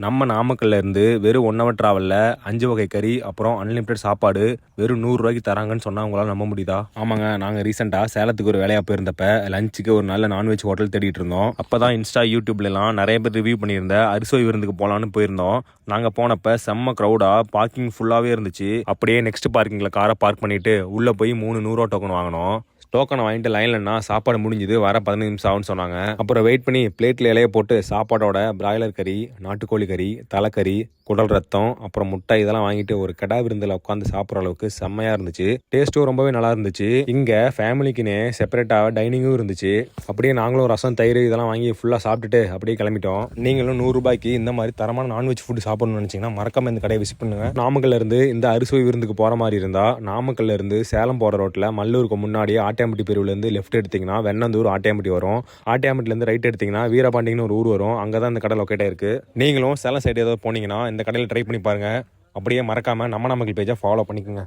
நம்ம நாமக்கல்ல இருந்து வெறும் 1 ஹவர் டிராவலில் 5 வகை கறி அப்புறம் அன்லிமிட்டட் சாப்பாடு வெறும் 100 ரூபாய்க்கு தராங்கன்னு சொன்னால் உங்களால் நம்ப முடியுதா? ஆமாங்க, நாங்கள் ரீசெண்டாக சேலத்துக்கு ஒரு வேலையாக போயிருந்தப்ப லஞ்சுக்கு ஒரு நல்ல நான்வெஜ் ஹோட்டல் தேடிட்டு இருந்தோம். அப்போ தான் இன்ஸ்டா யூடியூப்லலாம் நிறைய பேர் ரிவ்யூ பண்ணியிருந்த அரிசோய் விருந்துக்கு போகலான்னு போயிருந்தோம். நாங்கள் போனப்போ செம்ம க்ரௌடாக பார்க்கிங் ஃபுல்லாகவே இருந்துச்சு. அப்படியே நெக்ஸ்ட் பார்க்கிங்கில் காரை பார்க் பண்ணிவிட்டு உள்ளே போய் 3 100 ரூபா டோக்கன் வாங்கினோம். டோக்கனை வாங்கிட்டு லைன்லன்னா சாப்பாடு முடிஞ்சுது, வர 15 நிமிஷம் ஆகும்னு சொன்னாங்க. அப்புறம் வெயிட் பண்ணி பிளேட்டில் இலைய போட்டு சாப்பாடோட பிராய்லர் கறி, நாட்டுக்கோழி கறி, தலைக்கறி, குடல் ரத்தம், அப்புறம் முட்டை இதெல்லாம் வாங்கிட்டு ஒரு கடா விருந்தில் உட்காந்து சாப்பிட்ற அளவுக்கு செம்மையாக இருந்துச்சு. டேஸ்ட்டும் ரொம்பவே நல்லா இருந்துச்சு. இங்கே ஃபேமிலிக்குன்னே செப்பரேட்டாக டைனிங்கும் இருந்துச்சு. அப்படியே நாங்களும் ரசம், தயிர் இதெல்லாம் வாங்கி ஃபுல்லாக சாப்பிட்டுட்டு அப்படியே கிளம்பிட்டோம். நீங்களும் 100 ரூபாய்க்கு இந்த மாதிரி தரமான நான்வெஜ் ஃபுட் சாப்பிடணும்னு நினச்சிங்கன்னா மறக்காம இந்த கடையை விசிட் பண்ணுங்க. நாமக்கல்ல இருந்து இந்த அரிசோய் விருந்துக்கு போகிற மாதிரி இருந்தால் நாமக்கல்ல இருந்து சேலம் போகிற ரோட்டில் மல்லூருக்கு முன்னாடி ஆட்டியாம்பட்டி பிரிவுலேருந்து லெஃப்ட் எடுத்திங்கன்னா வெண்ணந்தூர் ஆட்டியாம்பட்டி வரும். ஆட்டியாம்பட்டிலேருந்து ரைட் எடுத்திங்கன்னா வீரபாண்டின்னு ஒரு ஊர் வரும். அங்கே தான் இந்த கடை லொக்கேட் ஆயிருக்கு. நீங்களும் சேலம் சைடு ஏதாவது போனீங்கன்னா இந்த கடையில் ட்ரை பண்ணி பாருங்கள். அப்படியே மறக்காமல் நம்ம நாமக்கல் பேஜை ஃபாலோ பண்ணிக்கோங்க.